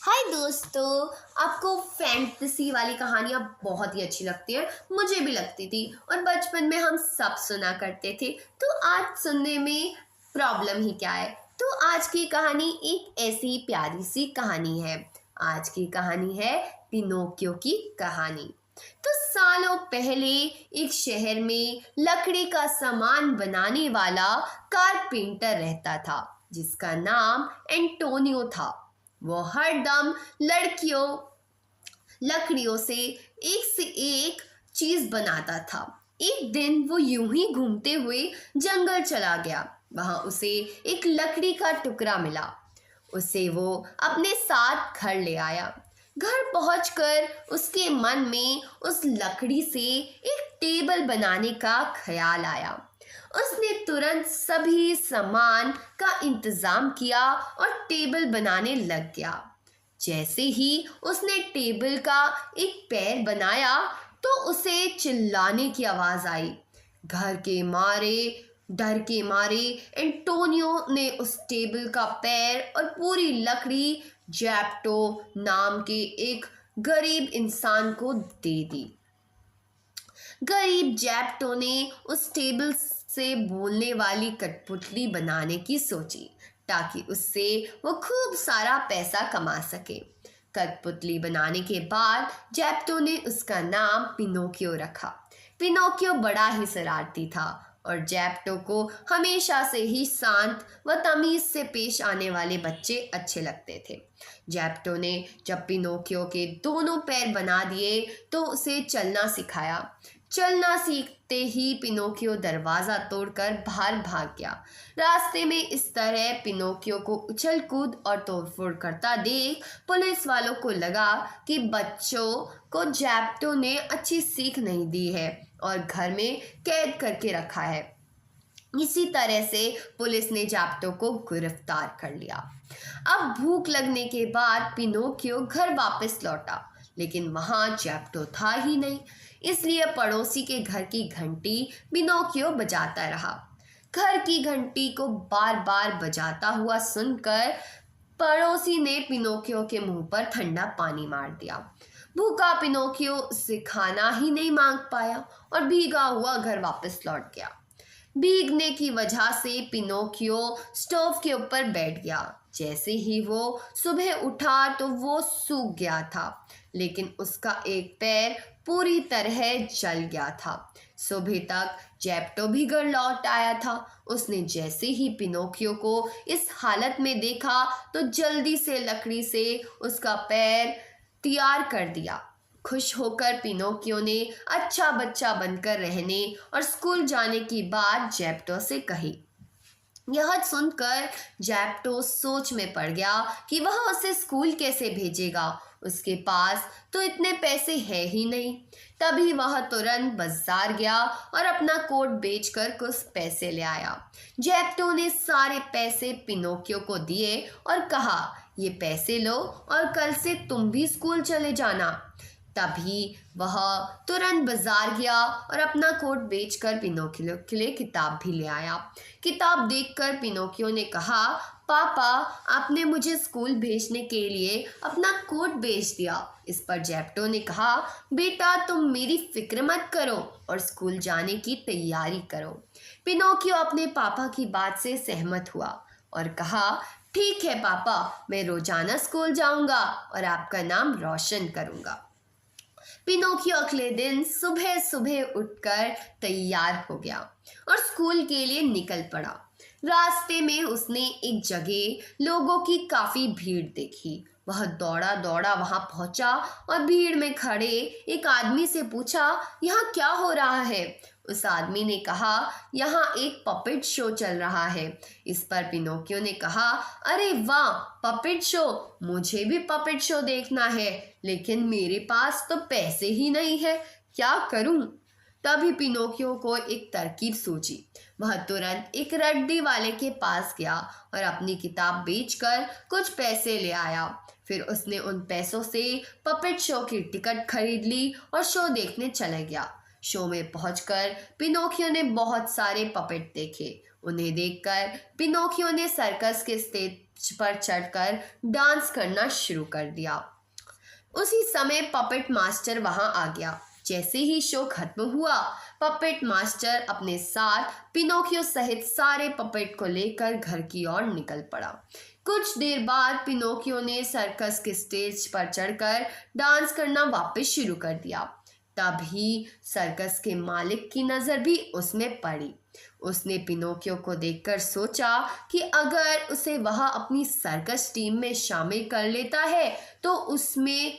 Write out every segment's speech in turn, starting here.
हाय दोस्तों। आपको फैंटेसी वाली कहानियाँ बहुत ही अच्छी लगती हैं। मुझे भी लगती थी और बचपन में हम सब सुना करते थे। तो आज सुनने में प्रॉब्लम ही क्या है। तो आज की कहानी एक ऐसी प्यारी सी कहानी है। आज की कहानी है पिनोकियो की कहानी। तो सालों पहले एक शहर में लकड़ी का सामान बनाने वाला कारपेंटर रहता था जिसका नाम एंटोनियो था। वो हरदम लड़कियों लकड़ियों से एक चीज बनाता था। एक दिन वो यूं ही घूमते हुए जंगल चला गया। वहां उसे एक लकड़ी का टुकड़ा मिला। उसे वो अपने साथ घर ले आया। घर पहुंचकर उसके मन में उस लकड़ी से एक टेबल बनाने का ख्याल आया। उसने तुरंत सभी सामान का इंतजाम किया और टेबल बनाने लग गया। जैसे ही उसने टेबल का एक पैर बनाया तो उसे चिल्लाने की आवाज आई। घर के मारे डर के मारे एंटोनियो ने उस टेबल का पैर और पूरी लकड़ी जैप्टो नाम के एक गरीब इंसान को दे दी। गरीब जैप्टो ने उस टेबल से बोलने वाली कठपुतली बनाने की सोची ताकि उससे वो खूब सारा पैसा कमा सके। कठपुतली बनाने के बाद जैप्टो ने उसका नाम पिनोकियो रखा। पिनोकियो बड़ा ही शरारती था और जैप्टो को हमेशा से ही शांत व तमीज से पेश आने वाले बच्चे अच्छे लगते थे। जैप्टो ने जब पिनोकियो के दोनों पैर बना दिए तो उसे चलना सिखाया। चलना सीखते ही पिनोकियो दरवाजा तोड़कर बाहर भाग गया। रास्ते में इस तरह पिनोकियो को उछल कूद और तोड़फोड़ करता देख पुलिस वालों को लगा कि बच्चों को जैप्टो ने अच्छी सीख नहीं दी है और घर में कैद करके रखा है। इसी तरह से पुलिस ने जैप्टो को गिरफ्तार कर लिया। अब भूख लगने के बाद पिनोकियो घर वापस लौटा, लेकिन वहां जैप्टो था ही नहीं। इसलिए पड़ोसी के घर की घंटी पिनोकियो बजाता रहा। घर की घंटी को बार बार बजाता हुआ सुनकर पड़ोसी ने पिनोकियो के मुंह पर ठंडा पानी मार दिया। भूखा पिनोकियो से खाना ही नहीं मांग पाया और भीगा हुआ घर वापस लौट गया। भीगने की वजह से पिनोकियो स्टोव के ऊपर बैठ गया। जैसे ही वो सुबह उठा तो वो सूख गया था, लेकिन उसका एक पैर पूरी तरह जल गया था। सुबह तक जैप्टो भी घर लौट आया था। उसने जैसे ही पिनोकियो को इस हालत में देखा तो जल्दी से लकड़ी से उसका पैर तैयार कर दिया। खुश होकर पिनोकियो ने अच्छा बच्चा बनकर रहने और स्कूल जाने की बात जैप्टो से कही। यह सुनकर जैप्टो सोच में पड़ गया कि वह उसे स्कूल कैसे भेजेगा। उसके पास तो इतने पैसे है ही नहीं। तभी वह तुरंत बाजार गया और अपना कोट बेचकर कुछ पैसे ले आया। जैप्टो ने सारे पैसे पिनोकियो को दिए और कहा, ये पैसे लो और कल से तुम भी स्कूल चले जाना। तभी वह तुरंत बाजार गया और अपना कोट बेचकर पिनोकियो के लिए किताब भी ले आया। किताब देखकर पिनोकियो ने कहा, पापा, आपने मुझे स्कूल भेजने के लिए अपना कोट बेच दिया। इस पर जैप्टो ने कहा, बेटा तुम मेरी फिक्र मत करो और स्कूल जाने की तैयारी करो। पिनोकियो अपने पापा की बात से सहमत हुआ और कहा, ठीक है पापा, मैं रोजाना स्कूल जाऊंगा और आपका नाम रोशन करूंगा। पिनोकियो अगले दिन सुबह सुबह उठकर तैयार हो गया और स्कूल के लिए निकल पड़ा। रास्ते में उसने एक जगह लोगों की काफी भीड़ देखी। वह दौड़ा दौड़ा वहां पहुंचा और भीड़ में खड़े एक आदमी से पूछा, यहाँ क्या हो रहा है। उस आदमी ने कहा, यहाँ एक पपेट शो चल रहा है। इस पर पिनोकियो ने कहा, अरे वाह, पपेट शो, मुझे भी पपेट शो देखना है, लेकिन मेरे पास तो पैसे ही नहीं है, क्या करूं। तभी पिनोकियो को एक तरकीब सूझी। वह तुरंत एक रद्दी वाले के पास गया और अपनी किताब बेचकर कुछ पैसे ले आया। फिर उसने उन पैसों से पपेट शो की टिकट खरीद ली और शो देखने चले गया। शो में पहुंचकर पिनोकियो ने बहुत सारे पपेट देखे। उन्हें देखकर पिनोकियो ने सर्कस के स्टेज पर चढ़कर डांस करना शुरू कर दिया। उसी समय पपेट मास्टर वहां आ गया। जैसे ही शो खत्म हुआ, पपेट मास्टर अपने साथ पिनोकियो सहित सारे पपेट को लेकर घर की ओर निकल पड़ा। कुछ देर बाद पिनोकियो ने सर्कस के स्टेज पर चढ़कर डांस करना वापस शुरू कर दिया। तभी सर्कस के मालिक की नजर भी उसमें पड़ी। उसने पिनोकियो को देखकर सोचा कि अगर उसे वह अपनी सर्कस टीम में शामिल कर लेता है तो उसमें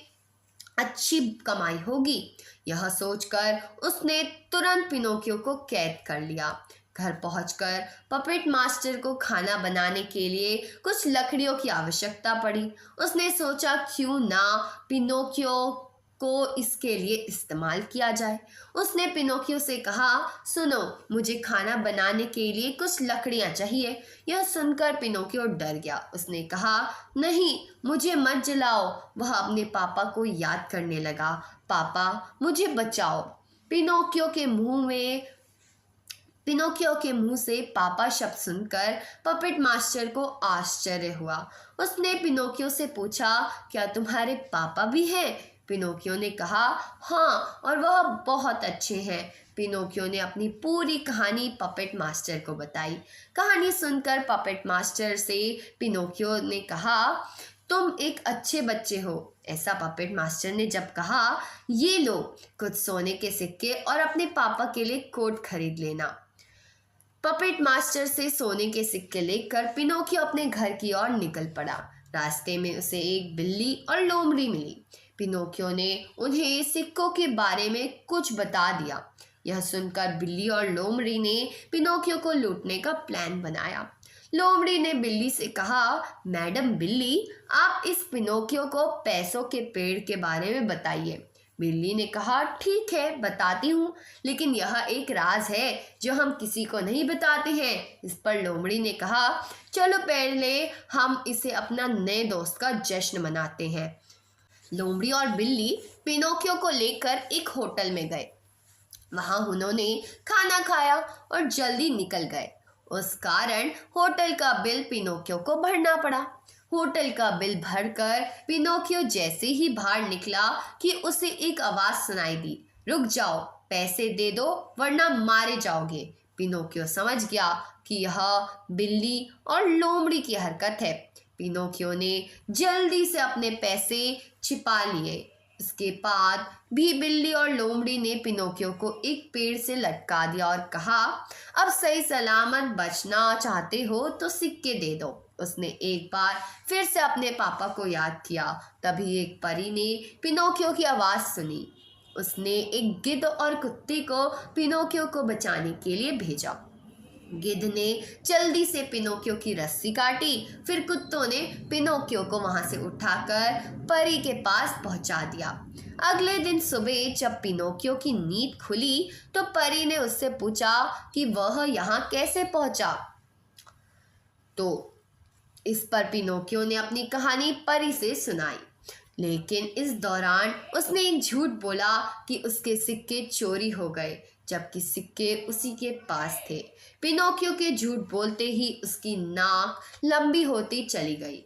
अच्छी कमाई होगी। यह सोचकर उसने तुरंत पिनोकियो को कैद कर लिया। घर पहुंचकर पपेट मास्टर को खाना बनाने के लिए कुछ लकड़ियों की आवश्यकता पड़ी। उसने सोचा क्यों ना पिनोकियो को इसके लिए इस्तेमाल किया जाए। उसने पिनोकियो से कहा, सुनो, मुझे खाना बनाने के लिए कुछ लकड़ियां चाहिए। यह सुनकर पिनोकियो डर गया। उसने कहा, नहीं, मुझे मत जलाओ। वह अपने पापा को याद करने लगा, पापा मुझे बचाओ। पिनोकियो के मुंह से पापा शब्द सुनकर पपेट मास्टर को आश्चर्य हुआ। उसने पिनोकियो से पूछा, क्या तुम्हारे पापा भी हैं? पिनोकियो ने कहा, हाँ, और वह बहुत अच्छे हैं। पिनोकियो ने अपनी पूरी कहानी पपेट मास्टर को बताई। कहानी सुनकर पपेट मास्टर से पिनोकियो ने कहा, तुम एक अच्छे बच्चे हो। ऐसा पपेट मास्टर ने जब कहा, ये लो कुछ सोने के सिक्के और अपने पापा के लिए कोट खरीद लेना। पपेट मास्टर से सोने के सिक्के लेकर पिनोकियो अपने घर की ओर निकल पड़ा। रास्ते में उसे एक बिल्ली और लोमड़ी मिली। पिनोकियो ने उन्हें सिक्कों के बारे में कुछ बता दिया। यह सुनकर बिल्ली और लोमड़ी ने पिनोकियो को लूटने का प्लान बनाया। लोमड़ी ने बिल्ली से कहा, मैडम बिल्ली, आप इस पिनोकियो को पैसों के पेड़ के बारे में बताइए। बिल्ली ने कहा, ठीक है, बताती हूँ, लेकिन यह एक राज है जो हम किसी को नहीं बताते हैं। इस पर लोमड़ी ने कहा, चलो पहले हम इसे अपना नए दोस्त का जश्न मनाते हैं। लोमड़ी और बिल्ली पिनोकियो को लेकर एक होटल में गए। वहां उन्होंने खाना खाया और जल्दी निकल गए। उस कारण होटल का बिल पिनोकियो को भरना पड़ा। होटल का बिल भरकर पिनोकियो जैसे ही बाहर निकला कि उसे एक आवाज सुनाई दी, रुक जाओ, पैसे दे दो वरना मारे जाओगे। पिनोकियो समझ गया कि यह बिल्ली और लोमड़ी की हरकत है। पिनोकियो ने जल्दी से अपने पैसे छिपा लिए। उसके बाद भी बिल्ली और लोमड़ी ने पिनोकियो को एक पेड़ से लटका दिया और कहा, अब सही सलामत बचना चाहते हो तो सिक्के दे दो। उसने एक बार फिर से अपने पापा को याद किया। तभी एक परी ने पिनोकियो की आवाज़ सुनी। उसने एक गिद्ध और कुत्ते को पिनोकियो को बचाने के लिए भेजा। गिद्ध ने जल्दी से पिनोकियो की रस्सी काटी। फिर कुत्तों ने पिनोकियो को वहां से उठाकर परी के पास पहुंचा दिया। अगले दिन सुबह जब पिनोकियो की नींद खुली तो परी ने उससे पूछा कि वह यहाँ कैसे पहुंचा। तो इस पर पिनोकियो ने अपनी कहानी परी से सुनाई, लेकिन इस दौरान उसने एक झूठ बोला कि उसके सिक्के चोरी हो गए, जबकि सिक्के उसी के पास थे। पिनोकियो के झूठ बोलते ही उसकी नाक लंबी होती चली गई।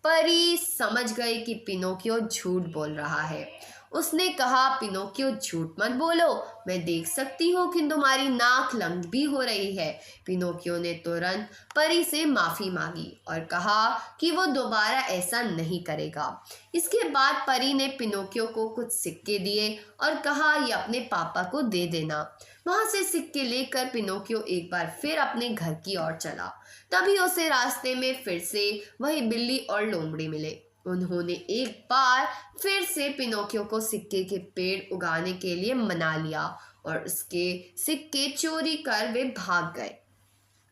परी समझ गई कि पिनोकियो झूठ बोल रहा है। उसने कहा, पिनोकियो झूठ मत बोलो, मैं देख सकती हूँ कि तुम्हारी नाक लंबी हो रही है। पिनोकियो ने तुरंत परी से माफ़ी मांगी और कहा कि वो दोबारा ऐसा नहीं करेगा। इसके बाद परी ने पिनोकियो को कुछ सिक्के दिए और कहा, ये अपने पापा को दे देना। वहाँ से सिक्के लेकर पिनोकियो एक बार फिर अपने घर की ओर चला। तभी उसे रास्ते में फिर से वही बिल्ली और लोमड़ी मिले। उन्होंने एक बार फिर से पिनोकियो को सिक्के के पेड़ उगाने के लिए मना लिया और उसके सिक्के चोरी कर वे भाग गए।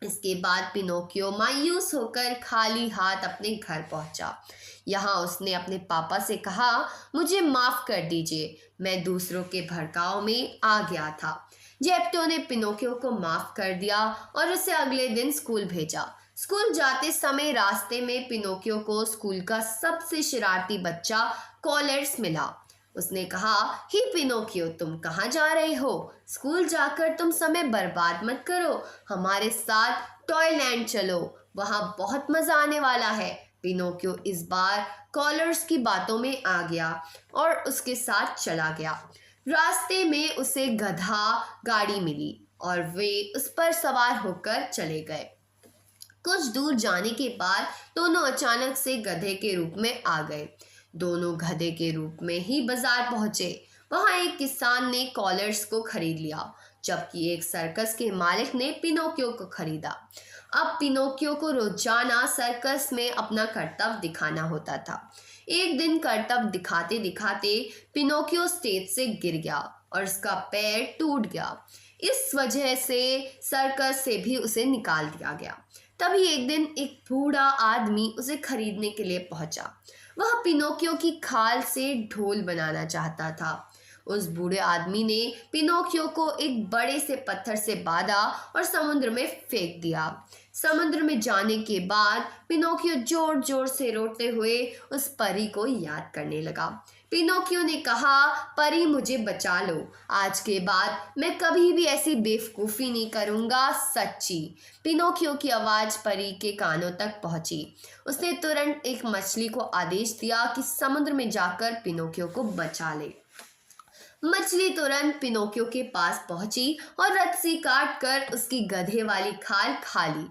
इसके बाद पिनोकियो मायूस होकर खाली हाथ अपने घर पहुंचा। यहाँ उसने अपने पापा से कहा, मुझे माफ़ कर दीजिए, मैं दूसरों के भड़काव में आ गया था। जेप्टो ने पिनोकियो को माफ़ कर दिया और उसे अगले दिन स्कूल भेजा। स्कूल जाते समय रास्ते में पिनोकियो को स्कूल का सबसे शरारती बच्चा कॉलर्स मिला। उसने कहा, हे पिनोकियो, तुम कहाँ जा रहे हो? स्कूल जाकर तुम समय बर्बाद मत करो, हमारे साथ टॉयलैंड चलो, वहाँ बहुत मजा आने वाला है। पिनोकियो इस बार कॉलर्स की बातों में आ गया और उसके साथ चला गया। रास्ते में उसे गधा गाड़ी मिली और वे उस पर सवार होकर चले गए। कुछ दूर जाने के बाद दोनों अचानक से गधे के रूप में आ गए। दोनों गधे के रूप में ही बाजार पहुंचे। वहां एक किसान ने कॉलर्स को खरीद लिया, जबकि एक सर्कस के मालिक ने पिनोकियो को खरीदा। अब पिनोकियो को रोजाना सर्कस में अपना कर्तव्य दिखाना होता था। एक दिन कर्तव्य दिखाते दिखाते पिनोकियो स्टेज से गिर गया और उसका पैर टूट गया। इस वजह से सर्कस से भी उसे निकाल दिया गया। तभी एक दिन एक बूढ़ा आदमी उसे खरीदने के लिए पहुंचा। वह पिनोकियो की खाल से ढोल बनाना चाहता था। उस बूढ़े आदमी ने पिनोकियो को एक बड़े से पत्थर से बांधा और समुद्र में फेंक दिया। समुद्र में जाने के बाद पिनोकियो जोर जोर से रोते हुए उस परी को याद करने लगा। पिनोकियो ने कहा, परी मुझे बचा लो, आज के बाद मैं कभी भी ऐसी बेवकूफ़ी नहीं करूँगा, सच्ची। पिनोकियो की आवाज़ परी के कानों तक पहुँची। उसने तुरंत एक मछली को आदेश दिया कि समुद्र में जाकर पिनोकियो को बचा ले। मछली तुरंत पिनोकियो के पास पहुंची और रस्सी काट कर उसकी गधे वाली खाल खा ली।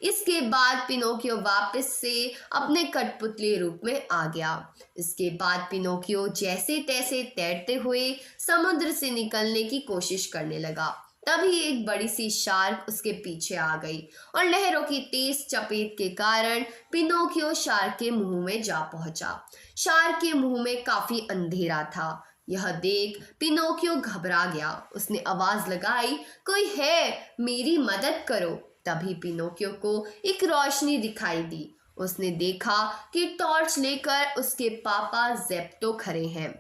इसके बाद पिनोकियो वापस से अपने कठपुतली रूप में आ गया। इसके बाद पिनोकियो जैसे तैसे तैरते हुए समुद्र से निकलने की कोशिश करने लगा। तभी एक बड़ी सी शार्क उसके पीछे आ गई और लहरों की तेज चपेट के कारण पिनोकियो शार्क के मुंह में जा पहुंचा। शार्क के मुंह में काफी अंधेरा था। यह देख पिनोकियो घबरा गया। उसने आवाज लगाई, कोई है, मेरी मदद करो। तभी पिनोकियो को एक रोशनी दिखाई दी। उसने देखा कि टॉर्च लेकर उसके पापा जेप्टो खड़े हैं।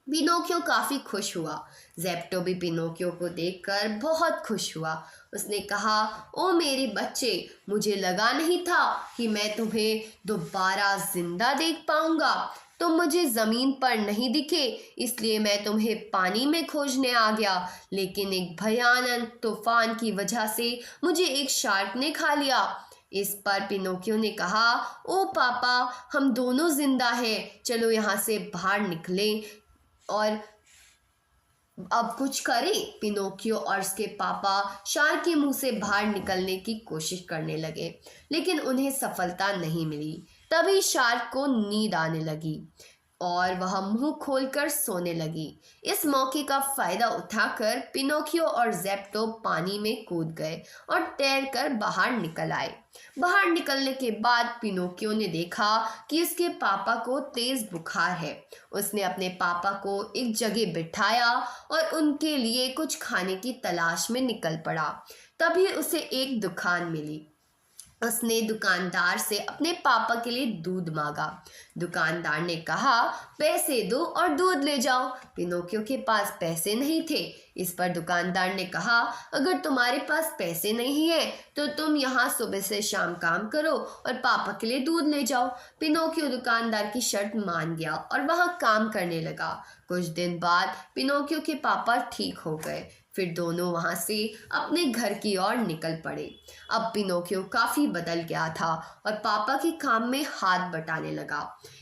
पिनोकियो काफी खुश हुआ। जेप्टो भी पिनोकियो को देखकर बहुत खुश हुआ। उसने कहा, ओ मेरे बच्चे, मुझे लगा नहीं था कि मैं तुम्हें दोबारा जिंदा देख पाऊंगा। तुम मुझे ज़मीन पर नहीं दिखे, इसलिए मैं तुम्हें पानी में खोजने आ गया, लेकिन एक भयानक तूफान की वजह से मुझे एक शार्क ने खा लिया। इस पर पिनोकियो ने कहा, ओ पापा, हम दोनों जिंदा हैं, चलो यहाँ से बाहर निकलें और अब कुछ करें। पिनोकियो और उसके पापा शार्क के मुंह से बाहर निकलने की कोशिश करने लगे, लेकिन उन्हें सफलता नहीं मिली। तभी शार्क को नींद आने लगी और वह मुंह खोलकर सोने लगी। इस मौके का फायदा उठाकर पिनोकियो और जेप्टो पानी में कूद गए और तैरकर बाहर निकल आए। बाहर निकलने के बाद पिनोकियो ने देखा कि उसके पापा को तेज बुखार है। उसने अपने पापा को एक जगह बिठाया और उनके लिए कुछ खाने की तलाश में निकल पड़ा। तभी उसे एक दुकान मिली। उसने दुकानदार से अपने पापा के लिए दूध मांगा। दुकानदार ने कहा, पैसे दो और दूध ले जाओ। पिनोकियो के पास पैसे नहीं थे। इस पर दुकानदार ने कहा, अगर तुम्हारे पास पैसे नहीं है तो तुम यहाँ सुबह से शाम काम करो और पापा के लिए दूध ले जाओ। पिनोकियो दुकानदार की शर्त मान गया और वहाँ काम करने लगा। कुछ दिन बाद पिनोकियो के पापा ठीक हो गए। फिर दोनों वहां से अपने घर की ओर निकल पड़े। अब पिनोकियो काफी बदल गया था और पापा के काम में हाथ बटाने लगा।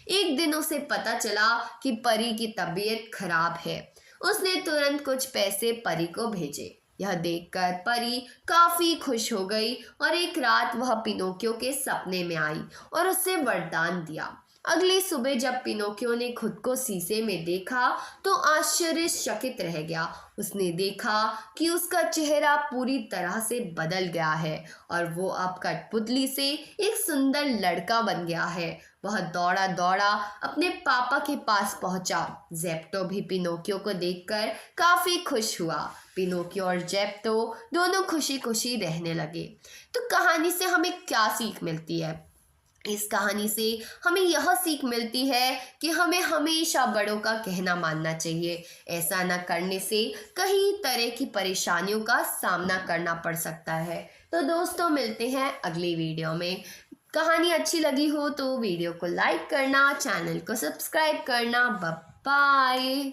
एक दिन उसे पता चला कि परी की तबीयत खराब है। उसने तुरंत कुछ पैसे परी को भेजे। यह देखकर परी काफी खुश हो गई और एक रात वह पिनोकियो के सपने में आई और उसे वरदान दिया। अगली सुबह जब पिनोकियो ने खुद को शीशे में देखा तो आश्चर्यचकित रह गया। उसने देखा कि उसका चेहरा पूरी तरह से बदल गया है और वो अब कठपुतली से एक सुंदर लड़का बन गया है। वह दौड़ा दौड़ा अपने पापा के पास पहुंचा। जेप्टो भी पिनोकियो को देखकर काफी खुश हुआ। पिनोकियो और जेप्टो दोनों खुशी खुशी रहने लगे। तो कहानी से हमें क्या सीख मिलती है? इस कहानी से हमें यह सीख मिलती है कि हमें हमेशा बड़ों का कहना मानना चाहिए। ऐसा न करने से कई तरह की परेशानियों का सामना करना पड़ सकता है। तो दोस्तों, मिलते हैं अगली वीडियो में। कहानी अच्छी लगी हो तो वीडियो को लाइक करना, चैनल को सब्सक्राइब करना। बाय।